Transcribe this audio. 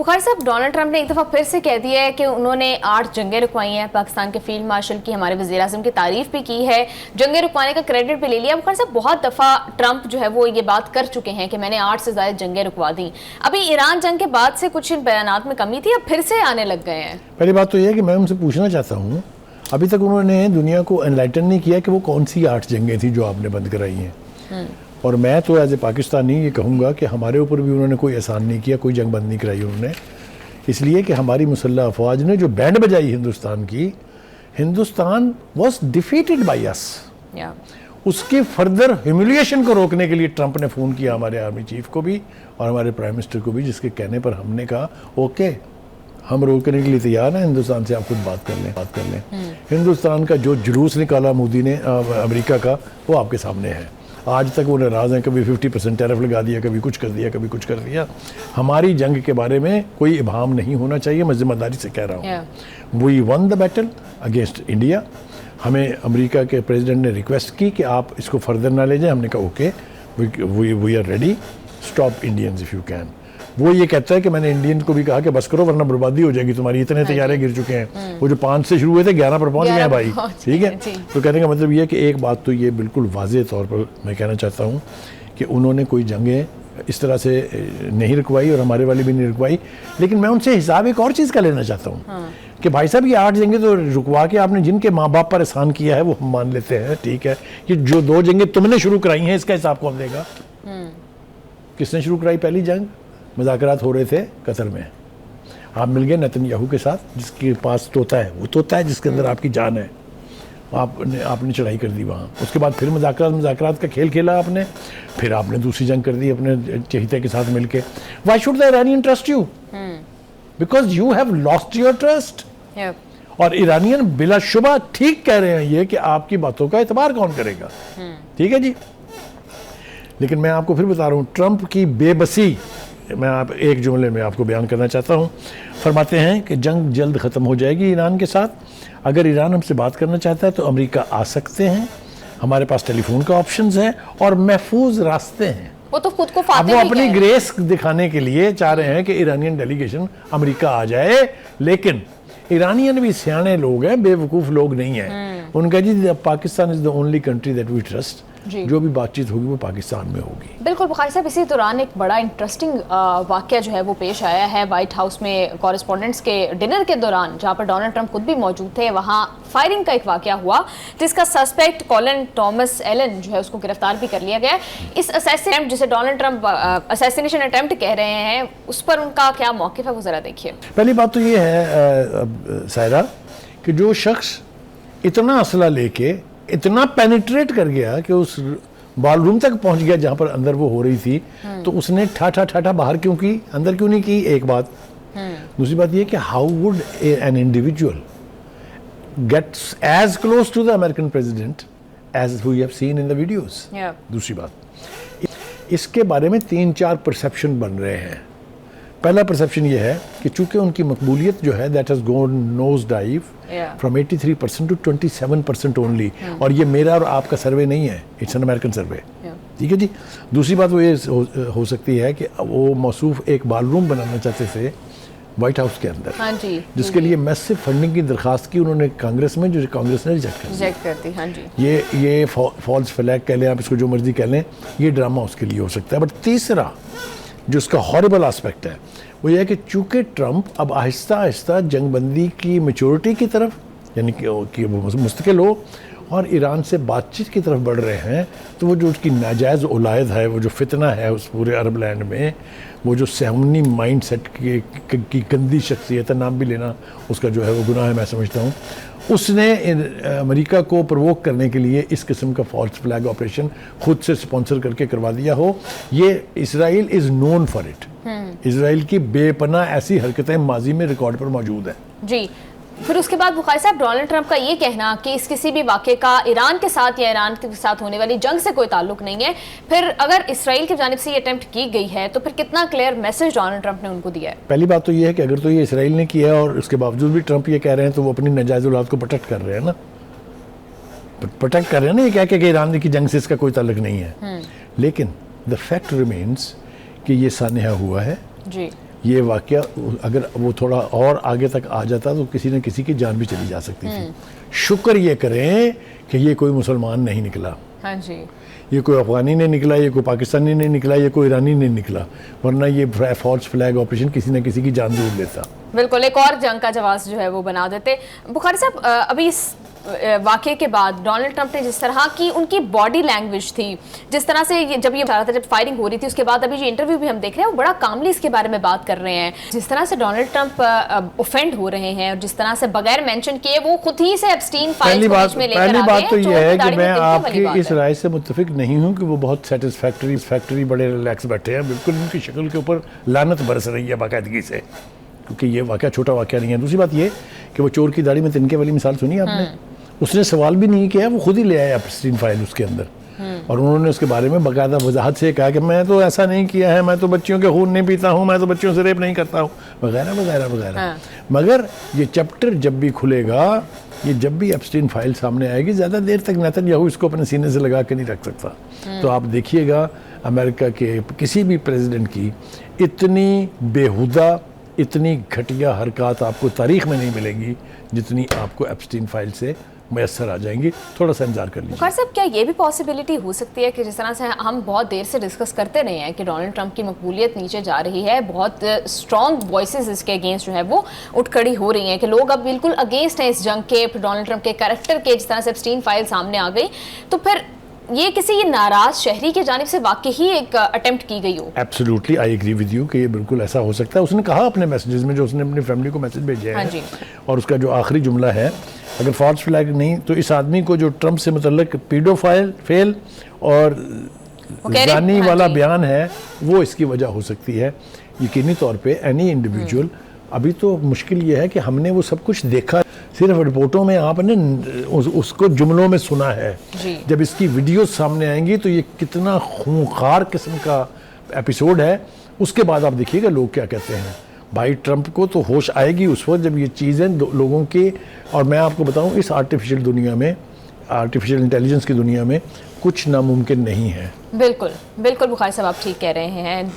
बुखारी साहब, Donald Trump ने एक दफ़ा फिर से कह दिया है कि उन्होंने 8 जंगें रुकवाई हैं, पाकिस्तान के फील्ड मार्शल की, हमारे वज़ीर आज़म की तारीफ भी की है, जंगें रुकवाने का क्रेडिट भी ले लिया। बुखारी साहब, बहुत दफ़ा ट्रंप जो है वो ये बात कर चुके हैं कि मैंने 8 से ज़्यादा जंगें रुकवा दी। अभी ईरान जंग के बाद से कुछ इन बयानात में कमी थी, अब फिर से आने लग गए हैं। पहली बात तो ये है कि मैं उनसे पूछना चाहता हूँ, अभी तक उन्होंने दुनिया को एनलाइटन नहीं किया कि वो कौन सी 8 जंगें थी जो आपने बंद कराई हैं। और मैं तो एज ए पाकिस्तानी ये कहूँगा कि हमारे ऊपर भी उन्होंने कोई एहसान नहीं किया, कोई जंग बंद नहीं कराई उन्होंने, इसलिए कि हमारी मुसल्लह अफवाज ने जो बैंड बजाई हिंदुस्तान की, Hindustan was defeated by us. उसके फर्दर ह्यूमिलिएशन को रोकने के लिए ट्रंप ने फ़ोन किया हमारे आर्मी चीफ को भी और हमारे प्राइम मिनिस्टर को भी, जिसके कहने पर हमने कहा ओके, हम रोकने के लिए तैयार हैं, हिंदुस्तान से आप खुद बात कर लें। हिंदुस्तान का जो जुलूस निकाला मोदी ने अमेरिका का, वो आपके सामने है। आज तक वो नाराज़ हैं, कभी 50% टैरिफ लगा दिया, कभी कुछ कर दिया, कभी कुछ कर दिया। हमारी जंग के बारे में कोई इबाम नहीं होना चाहिए, मैं जिम्मेदारी से कह रहा हूँ। We won the battle against India. हमें अमेरिका के प्रेसिडेंट ने रिक्वेस्ट की कि आप इसको फर्दर ना ले जाएं, हमने कहा okay, we are ready, stop Indians if you can. वो ये कहता है कि मैंने इंडियन को भी कहा कि बस करो वरना बर्बादी हो जाएगी तुम्हारी, इतने तैयारे गिर चुके हैं। वो जो 5 से शुरू हुए थे 11 पर पहुंच गए हैं भाई, ठीक है। तो कहने का मतलब ये है कि एक बात तो ये बिल्कुल वाज़ेह तौर पर मैं कहना चाहता हूँ कि उन्होंने कोई जंगें इस तरह से नहीं रुकवाई और हमारे वाली भी नहीं रुकवाई। लेकिन मैं उनसे हिसाब एक और चीज़ का लेना चाहता हूँ कि भाई साहब ये 8 जंगें तो रुकवा के आपने जिनके माँ बाप पर एहसान किया है वो हम मान लेते हैं, ठीक है। कि जो 2 जंगें तुमने शुरू कराई हैं इसका हिसाब कौन देगा? किसने शुरू कराई पहली जंग? मुज़ाकरात हो रहे थे कतर में, आप मिल गए नेतन्याहू के साथ, जिसके पास तोता है, वो तोता है जिसके अंदर आपकी जान है, आपने चढ़ाई कर दी वहाँ। उसके बाद फिर मुज़ाकरात का खेल खेला आपने, फिर आपने दूसरी जंग कर दी अपने चहीते के साथ मिलके। Why should the Iranian trust you? Because you have lost your trust. और ईरानियन बिलाशुबा ठीक कह रहे हैं ये कि आपकी बातों का एतबार कौन करेगा, ठीक है जी। लेकिन मैं आपको फिर बता रहा हूँ, ट्रंप की बेबसी मैं आप एक जुमले में आपको बयान करना चाहता हूँ। फरमाते हैं कि जंग जल्द ख़त्म हो जाएगी ईरान के साथ, अगर ईरान हमसे बात करना चाहता है तो अमेरिका आ सकते हैं, हमारे पास टेलीफोन का ऑप्शंस है और महफूज रास्ते हैं। वो तो खुद को अब वो अपनी ग्रेस दिखाने के लिए चाह रहे हैं कि ईरानियन डेलीगेशन अमेरिका आ जाए, लेकिन ईरानियन भी सियाने लोग हैं, बेवकूफ़ लोग नहीं हैं। उनका जी Pakistan is the only country that we trust, जो भी बातचीत होगी वो पाकिस्तान में होगी। बिल्कुल बुखारी साहब, इसी दौरान एक बड़ा इंटरेस्टिंग वाकया जो है वो पेश आया है व्हाइट हाउस में कॉरेस्पॉन्डेंट्स के डिनर के दौरान, जहां पर डोनाल्ड ट्रंप खुद भी मौजूद थे। वहां फायरिंग का एक वाकया हुआ जिसका सस्पेक्ट कॉलिन थॉमस एलन जो है उसको गिरफ्तार भी कर लिया गया। इस असैसिनेशन जिसे डोनाल्ड ट्रंप असैसिनेशन अटेम्प्ट कह रहे हैं, उस पर उनका क्या मौक़िफ़ है वो ज़रा देखिए। पहली बात तो ये है सायरा कि जो शख्स इतना असला लेके इतना पेनिट्रेट कर गया कि उस बॉलरूम तक पहुंच गया जहां पर अंदर वो हो रही थी, तो उसने ठाठा बाहर क्यों की, अंदर क्यों नहीं की? एक बात। दूसरी बात ये कि how would an individual gets as close to the American president as we have seen in the videos. दूसरी बात, इसके बारे में 3-4 परसेप्शन बन रहे हैं। पहला परसेप्शन ये है कि चूंकि उनकी मकबूलियत जो है that has gone nose dive from 83% to 27% only, और ये मेरा और आपका सर्वे नहीं है, इट्स एन अमेरिकन सर्वे, ठीक है जी। दूसरी बात वो ये हो सकती है कि वो मौसूफ एक बॉलरूम बनाना चाहते थे व्हाइट हाउस के अंदर, हाँ जी, जिसके लिए मैसिव फंडिंग की दरखास्त की उन्होंने कांग्रेस में, जो कांग्रेस ने रिजेक्ट कर दी। हाँ जी, ये फॉल्स फ्लैग कह लें आप, इसको जो मर्जी कह लें, ये ड्रामा उसके लिए हो सकता है। बट तीसरा जो उसका हॉरिबल एस्पेक्ट है वो ये है कि चूंकि ट्रंप अब आहिस्ता आहिस्ता जंगबंदी की मैच्योरिटी की तरफ, यानी कि वो मुस्तकिल हो और ईरान से बातचीत की तरफ बढ़ रहे हैं, तो वो जो उसकी नाजायज़ औलाद है, वो जो फितना है उस पूरे अरब लैंड में, वो जो सहमनी माइंड सेट की गंदी शख्सियत है, नाम भी लेना उसका जो है वो गुनाह है मैं समझता हूँ, उसने अमेरिका को प्रवोक करने के लिए इस किस्म का फॉल्स फ्लैग ऑपरेशन खुद से स्पॉन्सर करके करवा दिया हो। ये Israel is known for it. Israel की बेपनाह ऐसी हरकतें माजी में रिकॉर्ड पर मौजूद हैं जी। फिर उसके बाद बुखारी साहब, डोनाल्ड ट्रंप का ये कहना कि इस किसी भी वाक़े का ईरान के साथ या ईरान के साथ होने वाली जंग से कोई ताल्लुक नहीं है, फिर अगर इसराइल की जानिब से ये अटेम्प्ट की गई है तो फिर कितना क्लियर मैसेज डोनाल्ड ट्रंप ने उनको दिया है? पहली बात तो ये है कि अगर तो ये इसराइल ने किया है और उसके बावजूद भी ट्रंप ये कह रहे हैं, तो वो अपनी नाजायज़ औलाद को प्रोटेक्ट कर रहे हैं ना, प्रोटेक्ट कर रहे हैं ना, ये कह के ईरान की जंग से इसका कोई ताल्लुक नहीं है। लेकिन द फैक्ट रिमेन्स कि ये सानहा हुआ है जी, ये वाकया अगर वो थोड़ा और आगे तक आ जाता तो किसी न किसी की जान भी चली जा सकती थी। शुक्र ये करें कि ये कोई मुसलमान नहीं निकला, हाँ जी, ये कोई अफगानी नहीं निकला, ये कोई पाकिस्तानी नहीं निकला, ये कोई ईरानी नहीं निकला, वरना ये फॉल्स फ्लैग ऑपरेशन किसी न किसी की जान दूर लेता। बिल्कुल एक और जंग का जवाब जो है वो बना देते। बुखारी साहब, अभी इस वाकये के बाद डोनाल्ड ट्रंप ने जिस तरह की उनकी बॉडी लैंग्वेज थी, जिस तरह से जब ये था, जब फायरिंग हो रही थी, उसके बाद अभी जो इंटरव्यू भी हम देख रहे हैं वो बड़ा कामली इसके बारे में बात कर रहे हैं। जिस तरह से डोनाल्ड ट्रंप ऑफेंड हो रहे हैं और जिस तरह से बगैर मेंशन किए वो खुद ही से एब्स्टीन फाइल्स को बीच में लेकर आ गए। पहली बात तो ये है कि मैं आपकी इस है। राय से मुत्तफिक नहीं हूँ कि वो बहुत सेटिस्फैक्टरी बड़े रिलैक्स बैठे हैं। बिल्कुल उनकी शक्ल के ऊपर लानत बरस रही है बाकायदगी से, क्योंकि ये वाकया छोटा वाकया नहीं है। दूसरी बात ये कि वो चोर की दाढ़ी में तिनके वाली मिसाल सुनी आपने, उसने सवाल भी नहीं किया, वो खुद ही ले आया एप्स्टीन फाइल उसके अंदर, और उन्होंने उसके बारे में बाकायदा वजाहत से कहा कि मैं तो ऐसा नहीं किया है, मैं तो बच्चियों के खून नहीं पीता हूँ, मैं तो बच्चियों से रेप नहीं करता हूँ, वगैरह वगैरह वगैरह। मगर ये चैप्टर जब भी खुलेगा, ये जब भी एप्स्टीन फाइल सामने आएगी, ज़्यादा देर तक नेतन्याहू इसको अपने सीने से लगा के नहीं रख सकता। तो आप देखिएगा अमेरिका के किसी भी प्रेसिडेंट की इतनी बेहुदा, इतनी घटिया हरकत आपको तारीख में नहीं मिलेंगी जितनी आपको एप्स्टीन फाइल से मैसर आ जाएंगी। थोड़ा सा इंतजार कर लीजिए। बुखारी साहब, क्या ये भी पॉसिबिलिटी हो सकती है कि जिस तरह से हम बहुत देर से डिस्कस करते रहे हैं कि डोनाल्ड ट्रंप की मकबूलियत नीचे जा रही है, बहुत स्ट्रॉन्ग वॉइसेस इसके अगेंस्ट जो है वो उठ खड़ी हो रही हैं कि लोग अब बिल्कुल अगेंस्ट हैं इस जंग के, डोनाल्ड ट्रंप के कैरेक्टर के, जिस तरह से एप्स्टीन फाइल सामने आ गई, तो फिर ये किसी ये नाराज शहरी की जानिब से वाकई ही एक अटेम्प्ट की गई हो। Absolutely I agree with you कि ये बिल्कुल ऐसा हो सकता है। उसने कहा अपने मैसेजेस में, जो उसने अपनी फैमिली को मैसेज भेजे हाँ हैं, जी। और उसका जो आखिरी जुमला है, अगर फॉल्स फ्लैग नहीं तो इस आदमी को जो ट्रंप से मुतल्लिक पीडोफाइल फेल और जानी वाला बयान है, वो इसकी वजह हो सकती है। यकीनी तौर पे एनी इंडिविजुअल, अभी तो मुश्किल ये है कि हमने वो सब कुछ देखा, सिर्फ रिपोर्टों में आपने उसको जुमलों में सुना है। जब इसकी वीडियो सामने आएंगी तो ये कितना खूंखार किस्म का एपिसोड है, उसके बाद आप देखिएगा लोग क्या कहते हैं। भाई ट्रंप को तो होश आएगी उस वक्त जब ये चीज़ें लोगों के, और मैं आपको बताऊं इस आर्टिफिशियल दुनिया में, आर्टिफिशियल इंटेलिजेंस की दुनिया में कुछ नामुमकिन नहीं है। बिल्कुल बिल्कुल बुखारी साहब, आप ठीक कह रहे हैं।